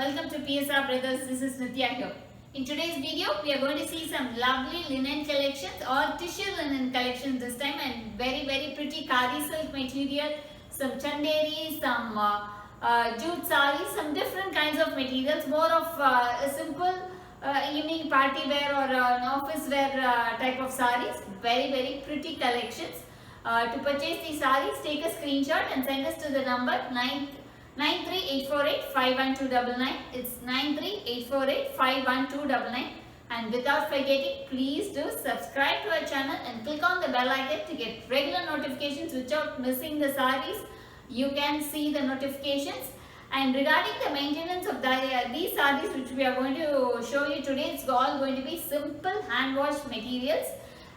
Welcome to PSR Brothers. This is Nitya here. In today's video, we are going to see some lovely linen collections or tissue linen collections this time, and very pretty kari silk material, some chanderi, some jute saris, some different kinds of materials, more of a simple evening party wear or an office wear type of saris. Very pretty collections. To purchase these saris, take a screenshot and send us to the number 93848-51299. It's 93848-51299. And without forgetting, please do subscribe to our channel and click on the bell icon to get regular notifications without missing the saris. You can see the notifications. And regarding the maintenance of these saris which we are going to show you today, it's all going to be simple hand washed materials.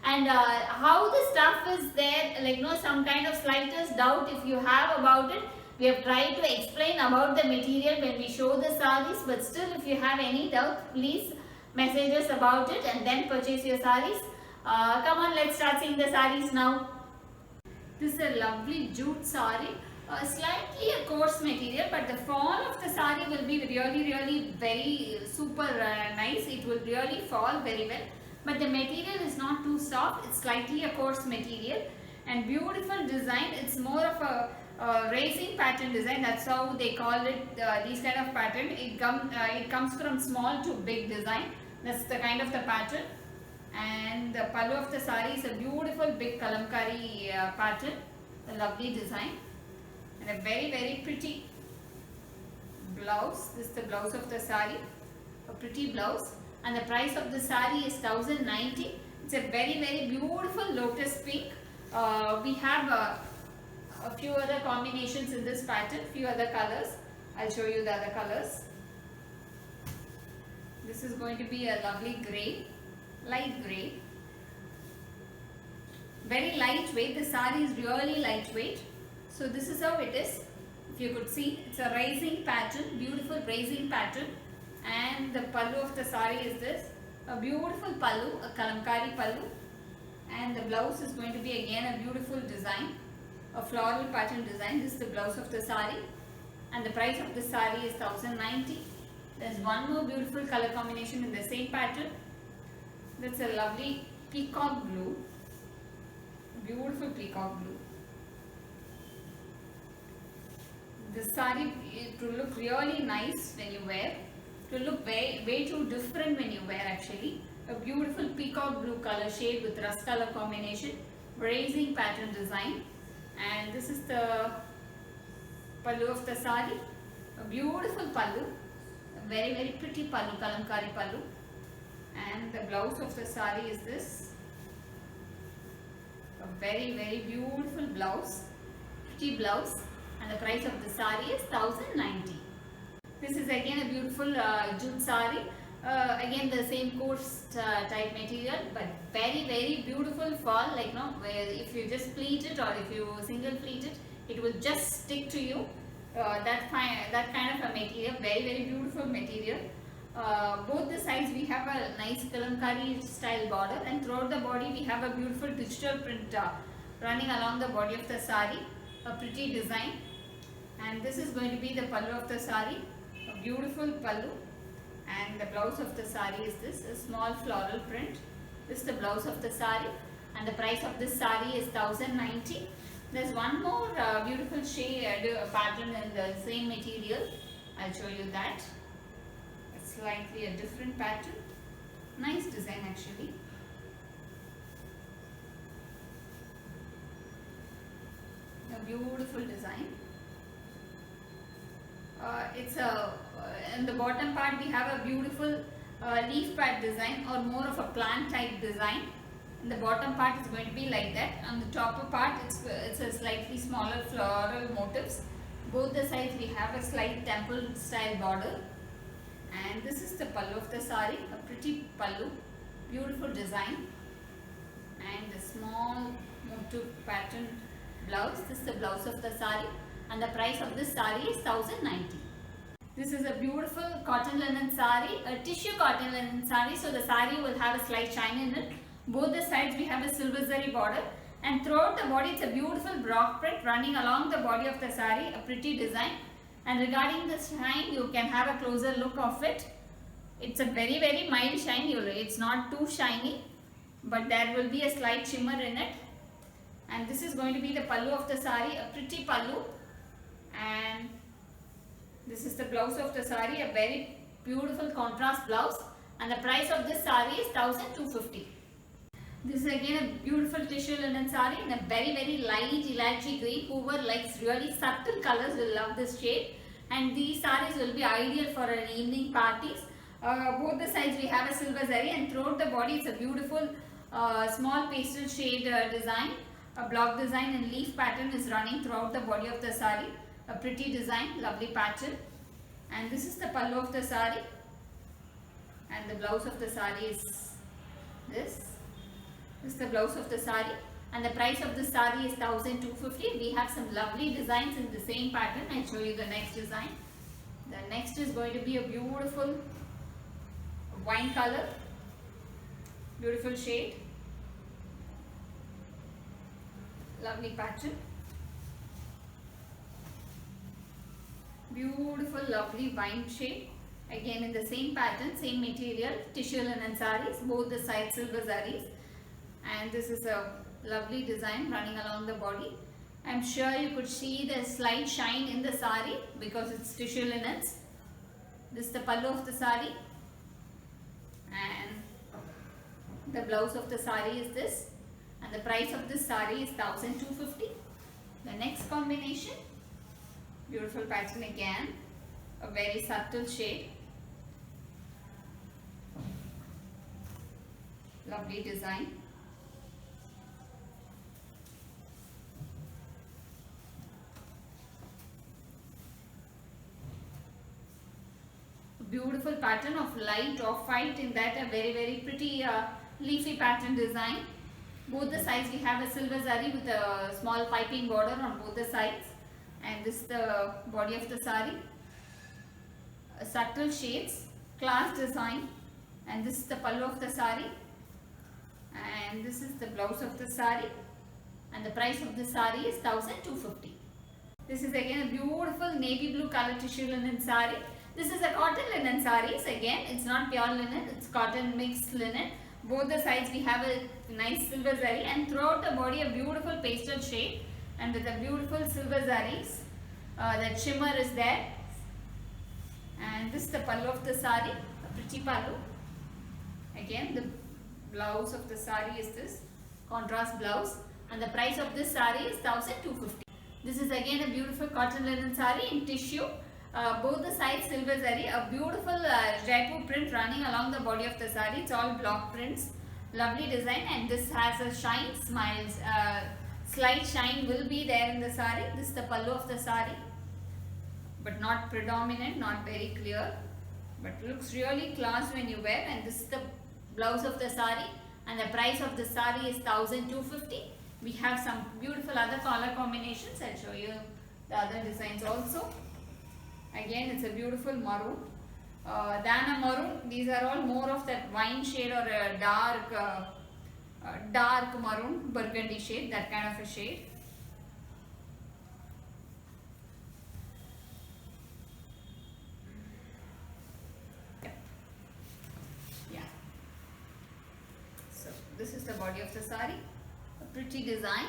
And how the stuff is there, some kind of slightest doubt if you have about it, we have tried to explain about the material when we show the saris, but still if you have any doubt, please message us about it and then purchase your saris. Come on, let's start seeing the saris now. This is a lovely jute sari, slightly a coarse material, but the fall of the sari will be really very super nice. It will really fall very well. But the material is not too soft, it's slightly a coarse material and beautiful design. It's more of a racing pattern design, that's how they call it, these kind of pattern. It comes from small to big design, that's the kind of the pattern. And the pallu of the sari is a beautiful big kalamkari pattern, a lovely design, and a very pretty blouse. This is the blouse of the sari, a pretty blouse. And the price of the sari is 1090. It's a very beautiful lotus pink. We have a few other combinations in this pattern, few other colors. I'll show you the other colors. This is going to be a lovely grey, light grey. Very lightweight. The sari is really lightweight. So this is how it is. If you could see, it's a rising pattern, beautiful rising pattern. And the pallu of the sari is this, a beautiful pallu, a kalamkari pallu, and the blouse is going to be again a beautiful design, a floral pattern design. This is the blouse of the sari, and the price of the sari is 1090. There's one more beautiful color combination in the same pattern. That's a lovely peacock blue, beautiful peacock blue. The sari, it will look really nice when you wear. To look way too different when you wear actually. A beautiful peacock blue color shade with rust color combination, raising pattern design. And this is the pallu of the sari, a beautiful pallu, a very pretty pallu, kalamkari pallu. And the blouse of the sari is this, a very beautiful blouse, pretty blouse. And the price of the sari is 1090. This is again a beautiful jute sari, again the same coarse type material, but very beautiful fall, where if you just pleat it or if you single pleat it, it will just stick to you. That kind of a material, very beautiful material. Both the sides we have a nice kalamkari style border, and throughout the body we have a beautiful digital print running along the body of the sari, a pretty design. And this is going to be the pallu of the sari. Beautiful pallu, and the blouse of the sari is this, a small floral print. This is the blouse of the sari, and the price of this sari is 1090. There's one more beautiful shade pattern in the same material. I'll show you that. It's slightly a different pattern. Nice design actually. A beautiful design. In the bottom part we have a beautiful leaf pad design, or more of a plant type design. In the bottom part is going to be like that. On the top part it's a slightly smaller floral motifs. Both the sides we have a slight temple style border. And this is the pallu of the sari, a pretty pallu, beautiful design. And the small motif pattern blouse. This is the blouse of the sari. And the price of this sari is 1090. This is a beautiful cotton linen sari, a tissue cotton linen sari. So the sari will have a slight shine in it. Both the sides we have a silver zari border, and throughout the body it's a beautiful block print running along the body of the sari, a pretty design. And regarding the shine, you can have a closer look of it. It's a very mild shine. It's not too shiny, but there will be a slight shimmer in it. And this is going to be the pallu of the sari, a pretty pallu. And this is the blouse of the sari, a very beautiful contrast blouse. And the price of this sari is 1250. This is again a beautiful tissue linen sari in a very light elaichi green. Whoever likes really subtle colors will love this shade. And these saris will be ideal for an evening parties. Both the sides we have a silver zari, and throughout the body it's a beautiful small pastel shade design. A block design and leaf pattern is running throughout the body of the sari. A pretty design, lovely pattern. And this is the pallu of the sari. And the blouse of the sari is this. This is the blouse of the sari, and the price of the sari is 1250. We have some lovely designs in the same pattern. I'll show you the next design. The next is going to be a beautiful wine color, beautiful shade, lovely pattern, beautiful lovely wine shade. Again in the same pattern, same material, tissue linen saris, both the sides silver saris. And this is a lovely design running along the body. I'm sure you could see the slight shine in the sari because it's tissue linens. This is the pallu of the sari, and the blouse of the sari is this, and the price of this sari is 1250. The next combination, beautiful pattern again, a very subtle shade, lovely design. Beautiful pattern of light off-white, in that a very pretty leafy pattern design. Both the sides we have a silver zari with a small piping border on both the sides, and this is the body of the sari. Subtle shades, class design, and this is the pallu of the sari, and this is the blouse of the sari, and the price of the sari is 1250. This is again a beautiful navy blue color tissue linen sari. This is a cotton linen saris. Again, it's not pure linen, it's cotton mixed linen. Both the sides we have a nice silver zari, and throughout the body a beautiful pastel shade, and with a beautiful silver zaris. That shimmer is there. And this is the pallu of the sari, a pretty pallu. Again, the blouse of the sari is this contrast blouse, and the price of this sari is 1250. This is again a beautiful cotton linen sari in tissue. Both the sides silver zari, a beautiful Jaipur print running along the body of the sari. It's all block prints, lovely design, and this has a shine, smiles, slight shine will be there in the sari. This is the pallu of the sari, but not predominant, not very clear, but looks really class when you wear. And this is the blouse of the sari, and the price of the sari is 1250. We have some beautiful other color combinations. I'll show you the other designs also. Again, it's a beautiful maroon, than a maroon. These are all more of that wine shade or a dark maroon, burgundy shade, that kind of a shade. Yeah. So this is the body of the sari, a pretty design,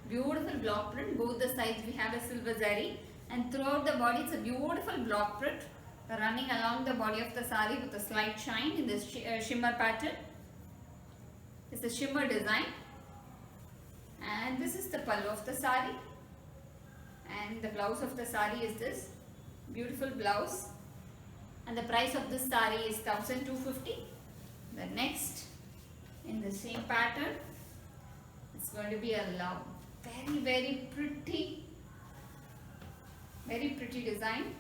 beautiful block print. Both the sides we have a silver zari, and throughout the body it's a beautiful block print running along the body of the sari with a slight shine in this shimmer pattern. It's a shimmer design, and this is the pallu of the sari, and the blouse of the sari is this beautiful blouse, and the price of this sari is 1250. The next in the same pattern, it's going to be a very pretty design,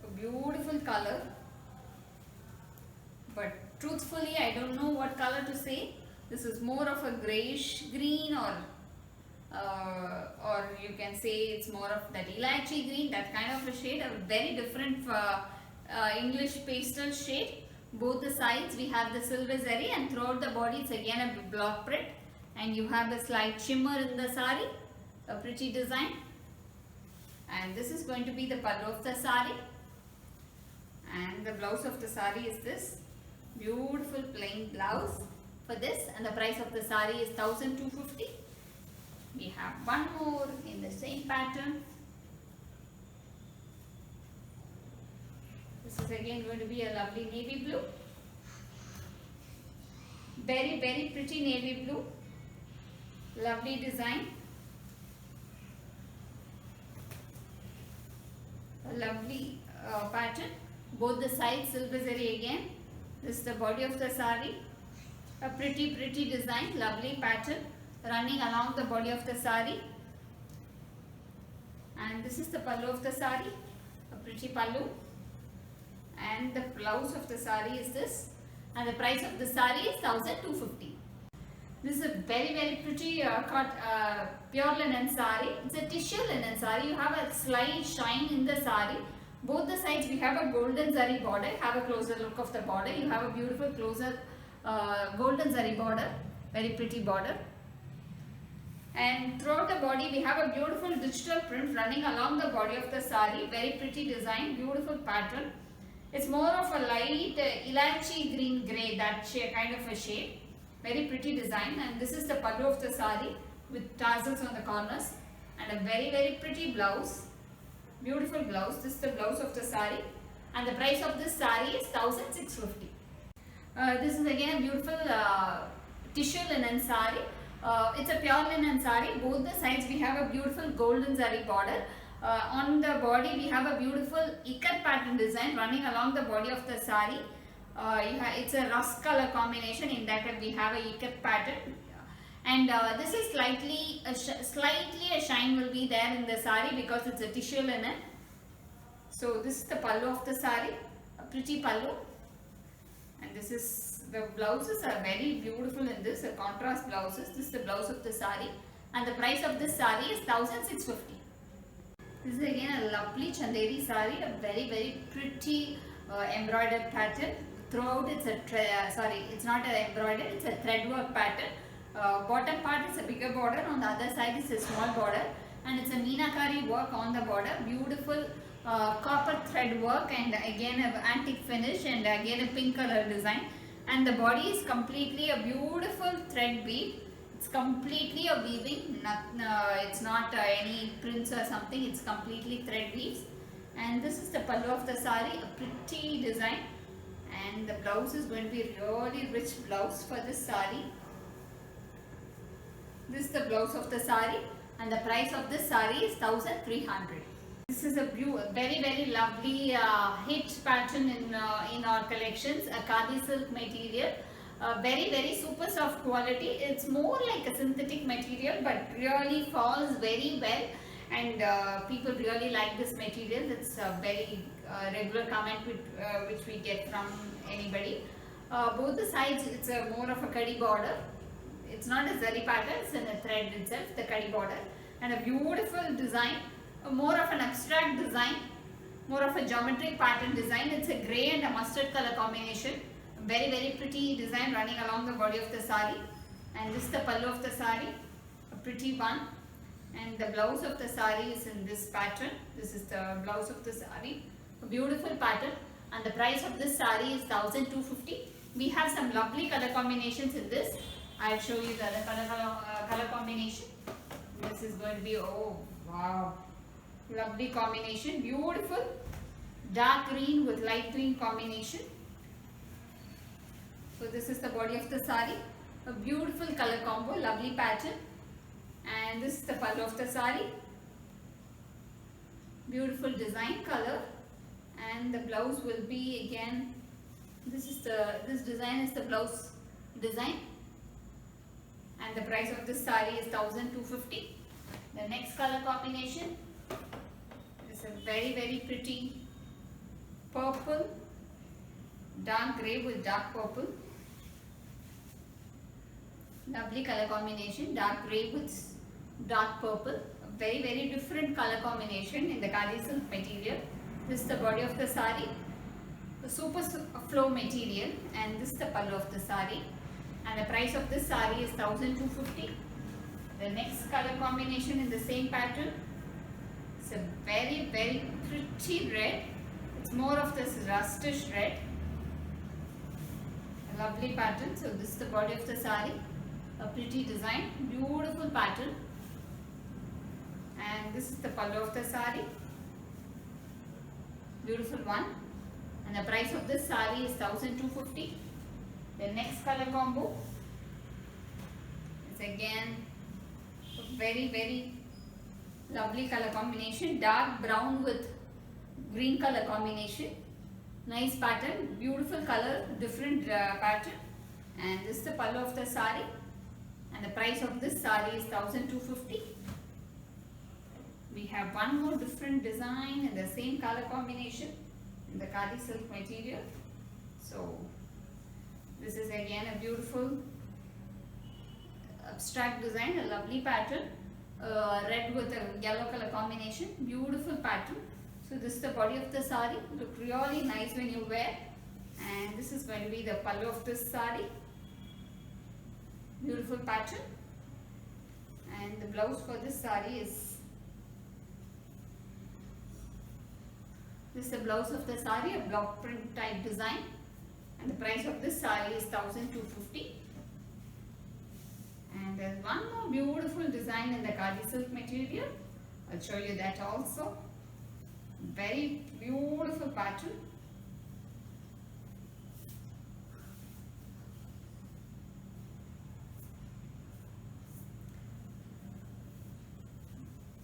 a beautiful color, but truthfully I don't know what color to say. This is more of a grayish green, or you can say it's more of that elaichi green, that kind of a shade, a very different English pastel shade. Both the sides we have the silver zari, and throughout the body it's again a block print, and you have a slight shimmer in the sari, a pretty design. And this is going to be the pallu of the sari, and the blouse of the sari is this beautiful plain blouse for this, and the price of the sari is 1250. We have one more in the same pattern. This is again going to be a lovely navy blue, very pretty navy blue, lovely design, a lovely pattern, both the sides silver zari again. This is the body of the sari, a pretty design, lovely pattern running along the body of the sari, and this is the pallu of the sari, a pretty pallu, and the blouse of the sari is this, and the price of the sari is 1250. This is a very pretty pure linen sari. It's a tissue linen sari. You have a slight shine in the sari. Both the sides we have a golden zari border. Have a closer look of the border. You have a beautiful closer golden zari border, very pretty border. And throughout the body we have a beautiful digital print running along the body of the sari. Very pretty design, beautiful pattern. It's more of a light ilachi green grey, that kind of a shade. Very pretty design, and this is the pallu of the sari with tassels on the corners, and a very pretty blouse, beautiful blouse. This is the blouse of the sari, and the price of this sari is 1650. This is again a beautiful tissue linen sari. It's a pure linen sari. Both the sides we have a beautiful golden zari border. On the body we have a beautiful ikat pattern design running along the body of the sari. It's a rust color combination. In that we have a ikat pattern, and this is slightly a shine will be there in the sari because it's a tissue linen. So this is the pallu of the sari, a pretty pallu, and this is the blouses are very beautiful in this, contrast blouses. This is the blouse of the sari, and the price of this sari is 1650. This is again a lovely chanderi sari, a very pretty embroidered pattern. Throughout it's it's not an embroidered, it's a thread work pattern. Bottom part is a bigger border, on the other side is a small border, and it's a meenakari work on the border. Beautiful copper thread work, and again an antique finish, and again a pink color design. And the body is completely a beautiful thread weave. It's completely a weaving, it's not any prints or something, it's completely thread weaves. And this is the pallu of the sari, a pretty design, and the blouse is going to be really rich blouse for this sari. This is the blouse of the sari, and the price of this sari is 1300. This is a very lovely hit pattern in our collections, a khadi silk material. Very super soft quality. It's more like a synthetic material, but really falls very well, and people really like this material. It's a very regular comment which we get from anybody. Both the sides it's a more of a kadi border. It's not a zari pattern, it's in a thread itself, the kadi border, and a beautiful design, more of an abstract design, more of a geometric pattern design. It's a grey and a mustard color combination. Very pretty design running along the body of the sari, and this is the pallu of the sari, a pretty one, and the blouse of the sari is in this pattern. This is the blouse of the sari, a beautiful pattern, and the price of this sari is 1250. We have some lovely color combinations in this. I'll show you the other color combination. This is going to be, oh wow, lovely combination, beautiful dark green with light green combination. So this is the body of the sari, a beautiful color combo, lovely pattern, and this is the pallu of the sari, beautiful design color, and the blouse will be again, this design is the blouse design, and the price of this sari is 1250. The next color combination is a very pretty purple, dark grey with dark purple. Lovely color combination, dark grey with dark purple. A very different color combination in the khadi silk material. This is the body of the sari, the super flow material, and this is the pallu of the sari, and the price of this sari is 1250. The next color combination in the same pattern, It's a very pretty red. It's more of this rustish red. A lovely pattern. So this is the body of the sari. A pretty design, beautiful pattern. And this is the pallu of the sari. Beautiful one. And the price of this sari is 1250. The next color combo is again a very lovely color combination. Dark brown with green color combination. Nice pattern, beautiful color, different pattern. And this is the pallu of the sari. And the price of this sari is 1250. We have one more different design in the same color combination in the khadi silk material. So this is again a beautiful abstract design, a lovely pattern, red with a yellow color combination, beautiful pattern. So this is the body of the sari, look really nice when you wear. And this is going to be the pallu of this sari, beautiful pattern. And the blouse for this sari is, this is the blouse of the sari, a block print type design. And the price of this sari is 1250. And there's one more beautiful design in the khadi silk material. I'll show you that also. Very beautiful pattern.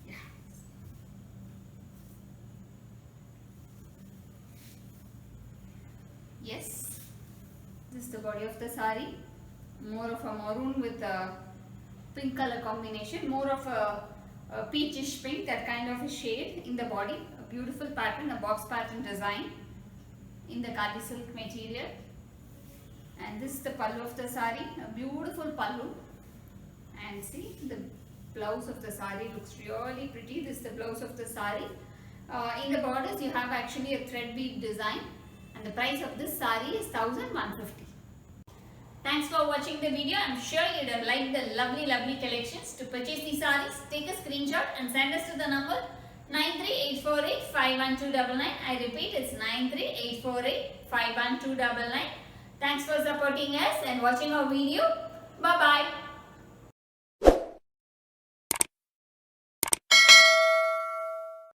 Yeah. Yes, this is the body of the sari. More of a maroon with a pink color combination, more of a peachish pink, that kind of a shade in the body. A beautiful pattern, a box pattern design in the khadi silk material. And this is the pallu of the sari, a beautiful pallu. And see, the blouse of the sari looks really pretty. This is the blouse of the sari. In the borders you have actually a thread weave design. And the price of this sari is 1150. Thanks for watching the video. I'm sure you'd have liked the lovely collections. To purchase these saris, take a screenshot and send us to the number 93848-51299. I repeat, it's 93848-51299. Thanks for supporting us and watching our video. Bye-bye.